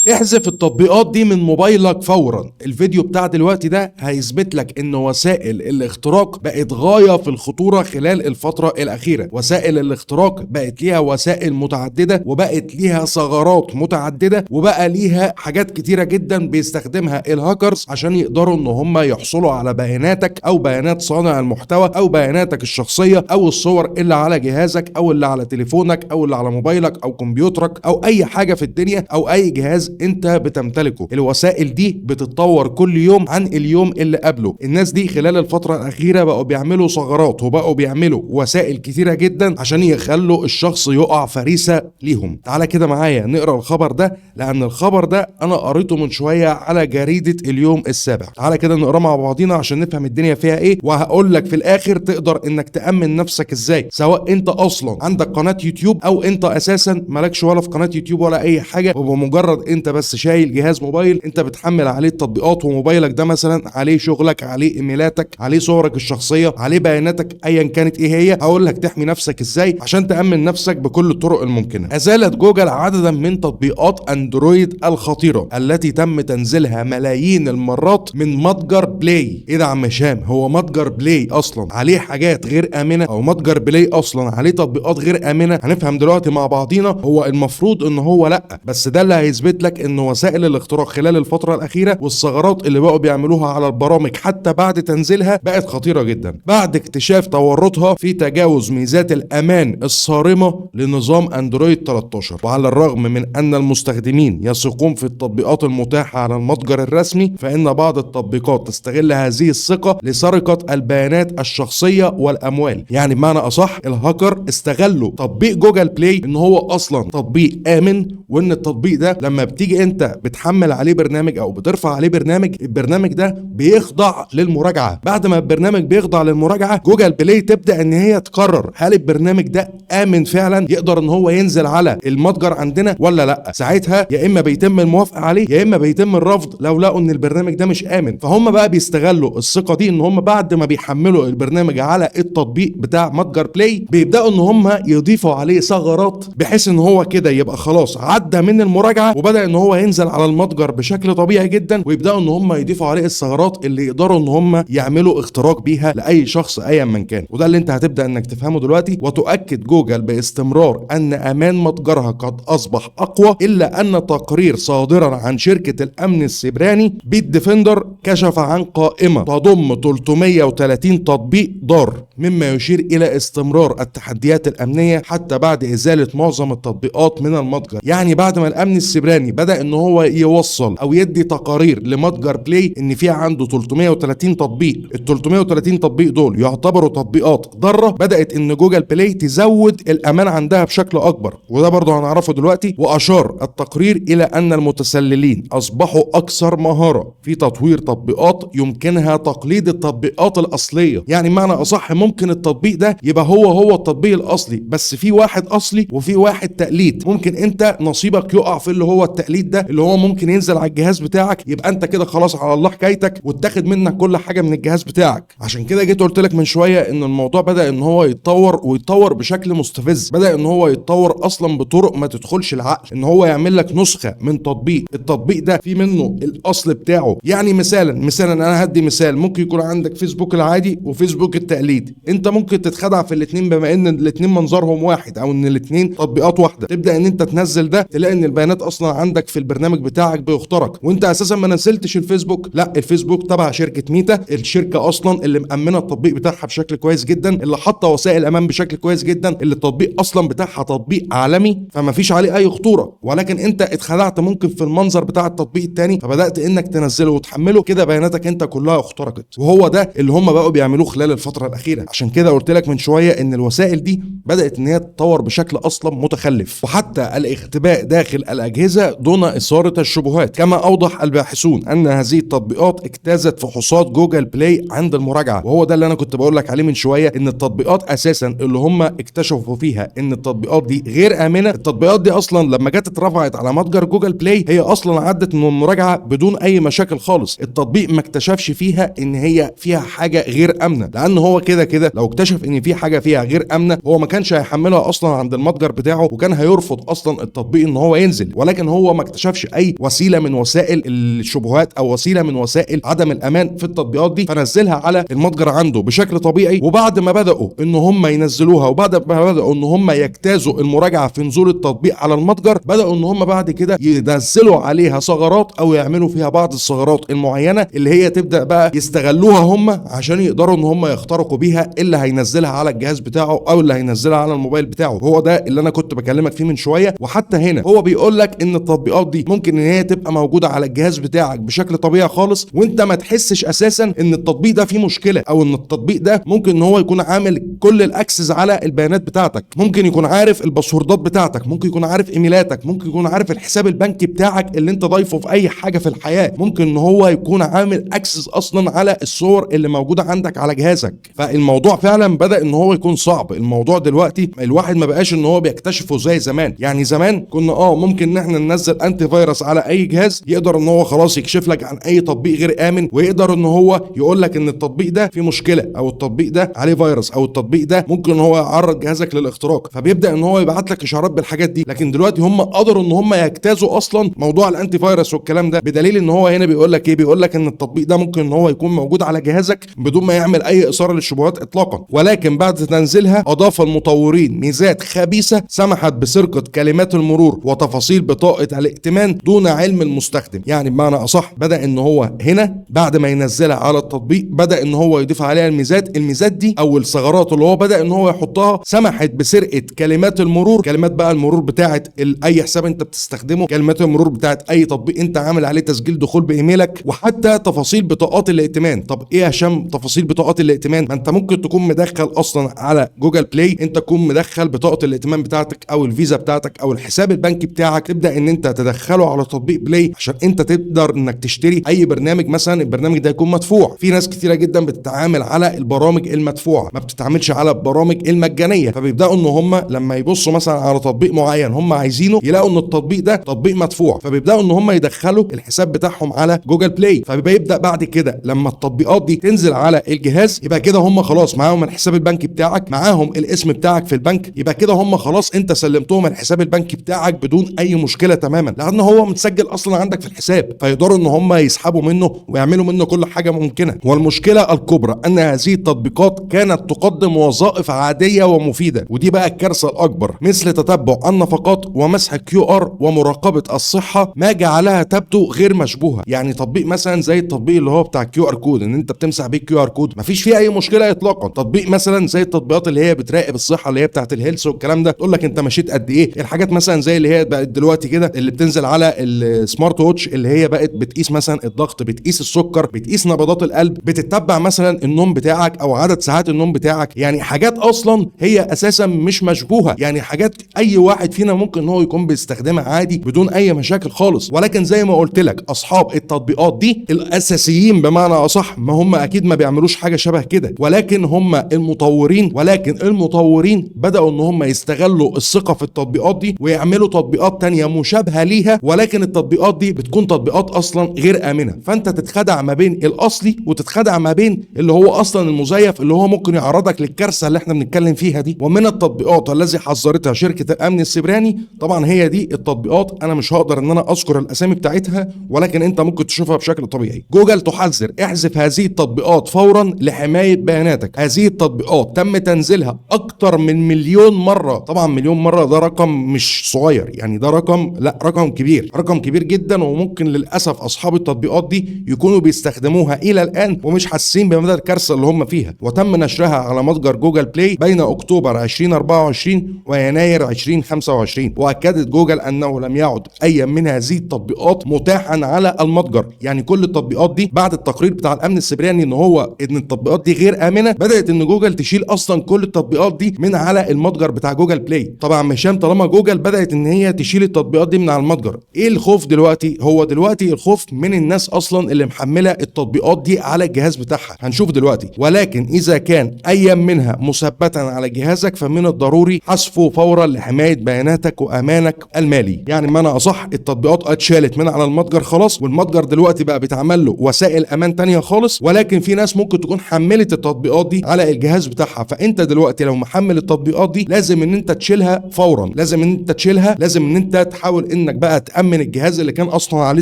احذف التطبيقات دي من موبايلك فورا. الفيديو بتاع دلوقتي ده هيثبت لك ان وسائل الاختراق بقت غاية في الخطورة خلال الفترة الاخيرة. وسائل الاختراق بقت ليها وسائل متعددة، وبقت ليها ثغرات متعددة، وبقى ليها حاجات كتيرة جدا بيستخدمها الهاكرز عشان يقدروا ان هم يحصلوا على بياناتك او بيانات صانع المحتوى او بياناتك الشخصية او الصور اللي على جهازك او اللي على تليفونك او اللي على موبايلك او كمبيوترك او اي حاجة في الدنيا او اي جهاز انت بتمتلكه. الوسائل دي بتتطور كل يوم عن اليوم اللي قبله. الناس دي خلال الفترة الأخيرة بقوا بيعملوا ثغرات وبقوا بيعملوا وسائل كتيرة جدا عشان يخلوا الشخص يقع فريسة ليهم. تعالى كده معايا نقرأ الخبر ده، لأن الخبر ده أنا قريته من شوية على جريدة اليوم السابع. تعالى كده نقرأ مع بعضينا عشان نفهم الدنيا فيها إيه، وهقول لك في الآخر تقدر إنك تأمن نفسك إزاي، سواء أنت أصلا عندك قناة يوتيوب أو أنت أساسا مالكش ولا في قناة يوتيوب ولا أي حاجة، وبمجرد أنت بس شايل جهاز موبايل انت بتحمل عليه التطبيقات، وموبايلك ده مثلا عليه شغلك، عليه ايميلاتك، عليه صورك الشخصيه، عليه بياناتك ايا كانت ايه هي. هقول لك تحمي نفسك ازاي عشان تامن نفسك بكل الطرق الممكنه. ازالت جوجل عددا من تطبيقات اندرويد الخطيره التي تم تنزيلها ملايين المرات من متجر بلاي. ايه ده يا عم هشام، هو متجر بلاي اصلا عليه حاجات غير امنه، او متجر بلاي اصلا عليه تطبيقات غير امنه؟ هنفهم دلوقتي مع بعضينا. هو المفروض ان هو لا، بس ده اللي هيثبت لك ان وسائل الاختراق خلال الفترة الأخيرة والثغرات اللي بقوا بيعملوها على البرامج حتى بعد تنزيلها بقت خطيرة جدا، بعد اكتشاف تورطها في تجاوز ميزات الأمان الصارمة لنظام أندرويد 13. وعلى الرغم من أن المستخدمين يثقون في التطبيقات المتاحة على المتجر الرسمي، فإن بعض التطبيقات تستغل هذه الثقة لسرقة البيانات الشخصية والأموال. يعني بمعنى أصح الهاكر استغلوا تطبيق جوجل بلاي إن هو أصلا تطبيق آمن، وإن التطبيق ده لما بتيجي أنت بتحمل عليه برنامج او بترفع عليه برنامج، البرنامج ده بيخضع للمراجعه. بعد ما البرنامج بيخضع للمراجعه، جوجل بلاي تبدا ان هي تقرر هل البرنامج ده امن فعلا يقدر ان هو ينزل على المتجر عندنا ولا لا. ساعتها يا اما بيتم الموافقه عليه يا اما بيتم الرفض لو لقوا ان البرنامج ده مش امن. فهم بقى بيستغلوا الثقه دي ان هم بعد ما بيحملوا البرنامج على التطبيق بتاع متجر بلاي بيبداوا ان هم يضيفوا عليه ثغرات، بحيث ان هو كده يبقى خلاص عدى من المراجعه وبدا ان هو ينزل على المتجر بشكل طبيعي جدا، ويبداوا ان هم يضيفوا عليه الثغرات اللي يقدروا ان هم يعملوا اختراق بيها لاي شخص ايا من كان. وده اللي انت هتبدا انك تفهمه دلوقتي. وتؤكد جوجل باستمرار ان امان متجرها قد اصبح اقوى، الا ان تقرير صادرا عن شركه الامن السيبراني بيت ديفندر كشف عن قائمه تضم 330 تطبيق ضار، مما يشير الى استمرار التحديات الامنيه حتى بعد ازاله معظم التطبيقات من المتجر. يعني بعد ما الامن السيبراني بدا ان هو يوصل او يدي تقارير لمتجر بلاي ان في عنده 330 تطبيق، ال 330 تطبيق دول يعتبروا تطبيقات ضاره، بدات ان جوجل بلاي تزود الامان عندها بشكل اكبر، وده برضه هنعرفه دلوقتي. واشار التقرير الى ان المتسللين اصبحوا اكثر مهاره في تطوير تطبيقات يمكنها تقليد التطبيقات الاصليه. يعني معنى اصح ممكن التطبيق ده يبقى هو التطبيق الاصلي، بس في واحد اصلي وفي واحد تقليد. ممكن انت نصيبك يقع في اللي هو التقليد ده، اللي هو ممكن ينزل على الجهاز بتاعك، يبقى انت كده خلاص على الله حكايتك واتاخد منك كل حاجه من الجهاز بتاعك. عشان كده جيت قلت لك من شويه ان الموضوع بدا ان هو يتطور بشكل مستفز، بدا ان هو يتطور اصلا بطرق ما تدخلش العقل. ان هو يعمل لك نسخه من تطبيق، التطبيق ده في منه الاصل بتاعه. يعني مثلا انا هدي مثال، ممكن يكون عندك فيسبوك العادي وفيسبوك التقليدي، انت ممكن تتخدع في الاثنين بما ان الاثنين منظرهم واحد او ان الاثنين تطبيقات واحده. تبدا ان انت تنزل ده تلاقي ان البيانات اصلا عندك في البرنامج بتاعك بيخترق، وانت اساسا ما نزلتش الفيسبوك. لا، الفيسبوك تبع شركه ميتا، الشركه اصلا اللي مأمنه التطبيق بتاعها بشكل كويس جدا، اللي حاطه وسائل امان بشكل كويس جدا، اللي التطبيق اصلا بتاعها تطبيق عالمي فما فيش عليه اي خطوره. ولكن انت اتخدعت ممكن في المنظر بتاع التطبيق الثاني، فبدات انك تنزله وتحمله، كده بياناتك انت كلها اخترقت. وهو ده اللي هم بقوا بيعملوه خلال الفتره الاخيره. عشان كده قلت لك من شويه ان الوسائل دي بدات ان هي تتطور بشكل اصلا متخلف، وحتى الاختباء داخل الاجهزه دون اثاره الشبهات. كما اوضح الباحثون ان هذه التطبيقات اجتازت فحوصات جوجل بلاي عند المراجعه، وهو ده اللي انا كنت بقول لك عليه من شويه، ان التطبيقات اساسا اللي هم اكتشفوا فيها ان التطبيقات دي غير امنه، التطبيقات دي اصلا لما جت اترفعت على متجر جوجل بلاي هي اصلا عدت من المراجعه بدون اي مشاكل خالص. التطبيق ما اكتشفش فيها ان هي فيها حاجه غير امنه، لان هو كده لو اكتشف ان في حاجه فيها غير امنه هو ما كانش هيحملها اصلا عند المتجر بتاعه، وكان هيرفض اصلا التطبيق ان هو ينزل. ولكن هو هو ما اكتشفش اي وسيله من وسائل الشبهات او وسيله من وسائل عدم الامان في التطبيقات دي، فنزلها على المتجر عنده بشكل طبيعي. وبعد ما بداوا ان هم ينزلوها وبعد ما بداوا ان هم يجتازوا المراجعه في نزول التطبيق على المتجر، بداوا ان هم بعد كده ينزلوا عليها ثغرات او يعملوا فيها بعض الثغرات المعينه اللي هي تبدا بقى يستغلوها هم عشان يقدروا ان هم يخترقوا بيها اللي هينزلها على الجهاز بتاعه او اللي هينزلها على الموبايل بتاعه. هو ده اللي انا كنت بكلمك فيه من شويه. وحتى هنا هو بيقول لك ان التطبيقات دي ممكن ان هي تبقى موجوده على الجهاز بتاعك بشكل طبيعي خالص، وانت ما تحسش اساسا ان التطبيق ده فيه مشكله، او ان التطبيق ده ممكن ان هو يكون عامل كل الاكسس على البيانات بتاعتك، ممكن يكون عارف الباسوردات بتاعتك، ممكن يكون عارف ايميلاتك، ممكن يكون عارف الحساب البنكي بتاعك اللي انت ضايفه في اي حاجه في الحياه، ممكن ان هو يكون عامل اكسس اصلا على الصور اللي موجوده عندك على جهازك. فالموضوع فعلا بدا ان هو يكون صعب. الموضوع دلوقتي الواحد ما بقاش ان هو بيكتشفه زي زمان. يعني زمان كنا ممكن ان احنا ننزل انتي فيروس على اي جهاز يقدر ان هو خلاص يكشف لك عن اي تطبيق غير امن، ويقدر ان هو يقول لك ان التطبيق ده فيه مشكله، او التطبيق ده عليه فيروس، او التطبيق ده ممكن ان هو يعرض جهازك للاختراق، فبيبدا ان هو يبعت لك اشعارات بالحاجات دي. لكن دلوقتي هم قدروا ان هم يجتازوا اصلا موضوع الانتي فيروس والكلام ده، بدليل ان هو هنا بيقول لك ايه، بيقول لك ان التطبيق ده ممكن ان هو يكون موجود على جهازك بدون ما يعمل اي اثاره للشبهات اطلاقا. ولكن بعد تنزيلها اضاف المطورين ميزات خبيثه سمحت بسرقه كلمات المرور وتفاصيل بطاقه الائتمان دون علم المستخدم. يعني بمعنى اصح بدا ان هو هنا بعد ما ينزلها على التطبيق بدا ان هو يضيف عليها الميزات دي او الثغرات اللي هو بدا ان هو يحطها سمحت بسرقه كلمات المرور، كلمات بقى المرور بتاعه اي حساب انت بتستخدمه، كلمات المرور بتاعه اي تطبيق انت عامل عليه تسجيل دخول بايميلك، وحتى تفاصيل بطاقات الائتمان. طب ايه يا هشام تفاصيل بطاقات الائتمان؟ ما انت ممكن تكون مدخل اصلا على جوجل بلاي، انت تكون مدخل بطاقه الائتمان بتاعتك او الفيزا بتاعتك او الحساب البنكي بتاعك، تبدا ان انت تدخله على تطبيق بلاي عشان انت تقدر انك تشتري اي برنامج. مثلا البرنامج ده يكون مدفوع. في ناس كتيره جدا بتتعامل على البرامج المدفوعه، ما بتتعاملش على البرامج المجانيه، فبيبداوا ان هم لما يبصوا مثلا على تطبيق معين هم عايزينه يلاقوا ان التطبيق ده تطبيق مدفوع، فبيبداوا ان هم يدخلوا الحساب بتاعهم على جوجل بلاي. فبيبدا بعد كده لما التطبيقات دي تنزل على الجهاز يبقى كده هم خلاص معاهم الحساب البنكي بتاعك، معاهم الاسم بتاعك في البنك، يبقى كده هم خلاص انت سلمتهم الحساب البنكي بتاعك بدون اي مشكله تماما، لان هو متسجل اصلا عندك في الحساب، فيقدروا ان هم يسحبوا منه ويعملوا منه كل حاجه ممكنه. والمشكله الكبرى ان هذه التطبيقات كانت تقدم وظائف عاديه ومفيده، ودي بقى الكارثه الاكبر، مثل تتبع النفقات ومسح QR ومراقبه الصحه، ما جعلها تبدو غير مشبوهه. يعني تطبيق مثلا زي التطبيق اللي هو بتاع QR كود ان انت بتمسح بيه QR كود مفيش فيه اي مشكله اطلاقا. تطبيق مثلا زي التطبيقات اللي هي بتراقب الصحه اللي هي بتاعت الهيلث والكلام ده، تقول لك انت مشيت قد ايه، الحاجات مثلا زي اللي هي بقت دلوقتي كده اللي بتنزل على السمارت ووتش اللي هي بقت بتقيس مثلا الضغط، بتقيس السكر، بتقيس نبضات القلب، بتتبع مثلا النوم بتاعك او عدد ساعات النوم بتاعك. يعني حاجات اصلا هي اساسا مش مشبوهه، يعني حاجات اي واحد فينا ممكن ان هو يكون بيستخدمها عادي بدون اي مشاكل خالص. ولكن زي ما قلت لك اصحاب التطبيقات دي الاساسيين بمعنى اصح، ما هم اكيد ما بيعملوش حاجه شبه كده، ولكن هم المطورين. ولكن المطورين بداوا ان هم يستغلوا الثقه في التطبيقات دي ويعملوا تطبيقات تانية مشابهه ليها، ولكن التطبيقات دي بتكون تطبيقات اصلا غير امنه، فانت تتخدع ما بين الاصلي وتتخدع ما بين اللي هو اصلا المزيف اللي هو ممكن يعرضك للكارثه اللي احنا بنتكلم فيها دي. ومن التطبيقات الذي حذرتها شركه الامن السيبراني، طبعا هي دي التطبيقات انا مش هقدر ان انا اذكر الاسامي بتاعتها، ولكن انت ممكن تشوفها بشكل طبيعي. جوجل تحذر احذف هذه التطبيقات فورا لحمايه بياناتك. هذه التطبيقات تم تنزيلها اكتر من 1,000,000 مره. طبعا 1,000,000 مره ده رقم مش صغير، يعني ده رقم، لا رقم كبير، رقم كبير جدا. وممكن للاسف اصحاب التطبيقات دي يكونوا بيستخدموها الى الان ومش حاسين بمدى الكارثه اللي هم فيها. وتم نشرها على متجر جوجل بلاي بين اكتوبر 2024 ويناير 2025. واكدت جوجل انه لم يعد اي من هذه التطبيقات متاحا على المتجر. يعني كل التطبيقات دي بعد التقرير بتاع الامن السيبراني ان التطبيقات دي غير امنه، بدات ان جوجل تشيل اصلا كل التطبيقات دي من على المتجر بتاع جوجل بلاي. طبعا مشام طالما جوجل بدات ان هي تشيل التطبيقات دي من على المتجر، ايه الخوف دلوقتي؟ هو دلوقتي الخوف من الناس اصلا اللي محمله التطبيقات دي على الجهاز بتاعها، هنشوف دلوقتي. ولكن اذا كان اي منها مثبتا على جهازك فمن الضروري حذفه فورا لحمايه بياناتك وامانك المالي. يعني بمعنى اصح التطبيقات اتشالت من على المتجر خلاص، والمتجر دلوقتي بقى بيتعمل له وسائل امان تانية خالص. ولكن في ناس ممكن تكون حملت التطبيقات دي على الجهاز بتاعها، فانت دلوقتي لو محمل التطبيقات دي لازم ان انت تشيلها فورا، لازم ان انت تشيلها، لازم ان انت تحاول انك بقى تامن الجهاز اللي كان اصلا عليه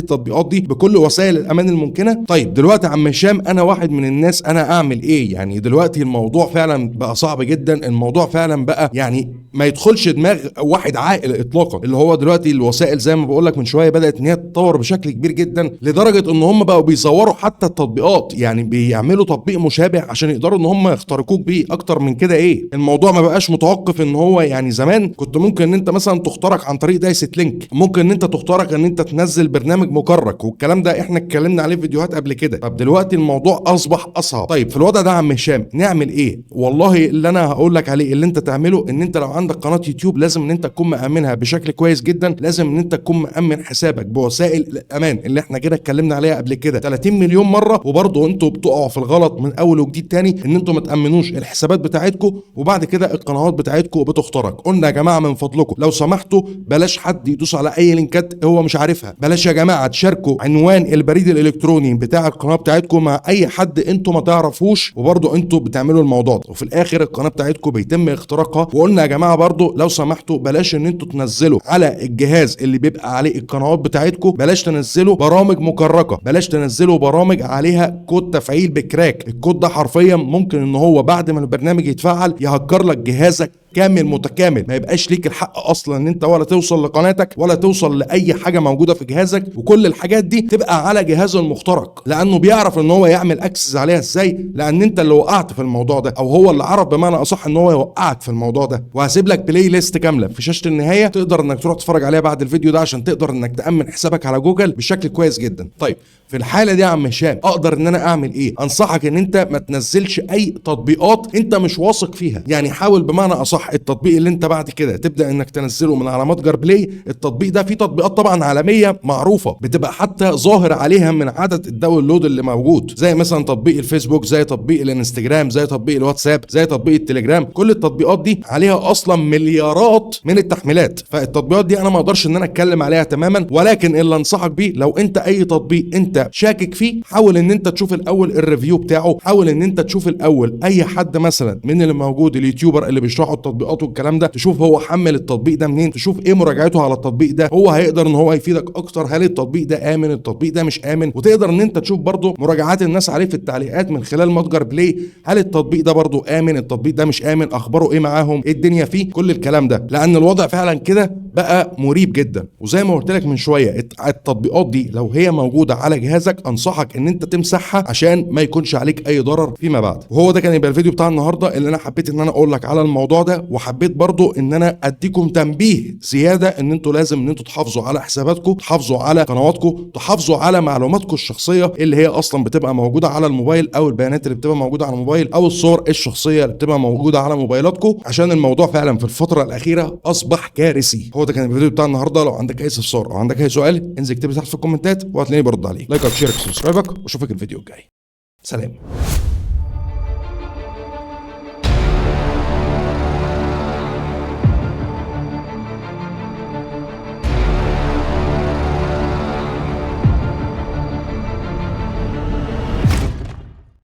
التطبيقات دي بكل وسائل الامان الممكنه. طيب دلوقتي يا عم هشام انا واحد من الناس، انا اعمل ايه؟ يعني دلوقتي الموضوع فعلا بقى صعب جدا، الموضوع فعلا بقى يعني ما يدخلش دماغ واحد عاقل اطلاقا. اللي هو دلوقتي الوسائل زي ما بقول لك من شويه بدات ان هي تتطور بشكل كبير جدا، لدرجه ان هم بقوا بيصوروا حتى التطبيقات، يعني بيعملوا تطبيق مشابه عشان يقدروا ان هم يخترقوك بيه. اكتر من كده ايه؟ الموضوع ما بقاش متوقف ان هو يعني زمان كنت ممكن ان انت مثلا تخترق عن طريق دايسه لينك، ممكن ان انت تخترق ان انت تنزل برنامج مكرك، والكلام ده احنا اتكلمنا عليه في فيديوهات قبل كده. طب دلوقتي الموضوع اصبح اصعب. طيب في الوضع ده يا عم هشام نعمل ايه؟ والله اللي انا هقول لك عليه اللي انت تعمله ان انت لو عندك قناه يوتيوب لازم ان انت تكون مامنها بشكل كويس جدا، لازم ان انت تكون مامن حسابك بوسائل الامان اللي احنا كده اتكلمنا عليها قبل كده 30 مليون مره. وبرضه انتوا بتقعوا في الغلط من اول وجديد تاني ان انتوا ما تامنوش الحسابات بتاعتكم وبعد كده القنوات بتاعتكم بتخترق. قلنا يا جماعه من فضلكم لو سمحتوا بلاش حد يدوس على اي لينكات هو مش عارفها، بلاش يا جماعه تشاركوا عنوان البريد الالكتروني بتاع القناه بتاعتكم مع اي حد انتوا ما تعرفوش، وبرضه انتوا بتعملوا الموضوع ده وفي الاخر القناه بتاعتكم بيتم اختراقها. وقلنا يا جماعه برضه لو سمحتوا بلاش ان انتوا تنزلوا على الجهاز اللي بيبقى عليه القنوات بتاعتكم، بلاش تنزلوا برامج مكركه، بلاش تنزلوا برامج عليها كود تفعيل بكراك. الكود ده حرفيا ممكن ان هو بعد ما البرنامج يتفعل يهكر لك جهازك كامل متكامل، ما يبقاش ليك الحق اصلا ان انت ولا توصل لقناتك ولا توصل لاي حاجه موجوده في جهازك، وكل الحاجات دي تبقى على جهاز المخترق لانه بيعرف ان هو يعمل اكسس عليها ازاي، لان انت اللي وقعت في الموضوع ده او هو اللي عرف بمعنى اصح ان هو يوقعك في الموضوع ده. وهسيب لك بلاي ليست كامله في شاشه النهايه تقدر انك تروح تتفرج عليها بعد الفيديو ده عشان تقدر انك تامن حسابك على جوجل بشكل كويس جدا. طيب في الحاله دي يا عم هشام اقدر ان انا اعمل ايه؟ انصحك ان انت ما تنزلش اي تطبيقات انت مش واثق فيها. يعني حاول بمعنى اصح التطبيق اللي انت بعد كده تبدا انك تنزله من على متجر بلاي، التطبيق ده فيه تطبيقات طبعا عالميه معروفه بتبقى حتى ظاهر عليها من عدد الداونلود اللي موجود، زي مثلا تطبيق الفيسبوك، زي تطبيق الانستجرام، زي تطبيق الواتساب، زي تطبيق التليجرام. كل التطبيقات دي عليها اصلا مليارات من التحميلات، فالتطبيقات دي انا ما اقدرش ان انا اتكلم عليها تماما. ولكن اللي انصحك بيه لو انت اي تطبيق انت شاكك فيه حاول ان انت تشوف الاول الريفيو بتاعه، حاول ان انت تشوف الاول اي حد مثلا من اللي موجود اليوتيوبر اللي بيشرحوا التطبيقات والكلام ده، تشوف هو حمل التطبيق ده منين، تشوف ايه مراجعته على التطبيق ده، هو هيقدر ان هو يفيدك اكتر هل التطبيق ده امن التطبيق ده مش امن. وتقدر ان انت تشوف برضو مراجعات الناس عليه في التعليقات من خلال متجر بلاي، هل التطبيق ده برضو امن التطبيق ده مش امن، اخباره ايه معاهم، ايه الدنيا فيه، كل الكلام ده. لان الوضع فعلا كده بقى مريب جدا. وزي ما قلت لك من شويه التطبيقات دي لو هي موجوده على جهازك انصحك ان انت تمسحها عشان ما يكونش عليك اي ضرر فيما بعد. وهو ده كان يبقى الفيديو بتاع النهارده اللي انا حبيت ان انا اقول لك على الموضوع ده، وحبيت برضو ان انا اديكم تنبيه زياده ان انتوا لازم ان انتوا تحافظوا على حساباتكم، تحافظوا على قنواتكم، تحافظوا على معلوماتكم الشخصيه اللي هي اصلا بتبقى موجوده على الموبايل، او البيانات اللي بتبقى موجوده على الموبايل، او الصور الشخصيه اللي بتبقى موجوده على موبايلاتكم، عشان الموضوع فعلا في الفتره الاخيره اصبح كارثي. هو ده كان الفيديو بتاع النهارده. لو عندك اي استفسار او عندك اي سؤال انزل اكتب لي تحت في الكومنتات وهتلاقيني برد عليك. لايك وشير وسبسكرايبك واشوفك الفيديو الجاي. سلام.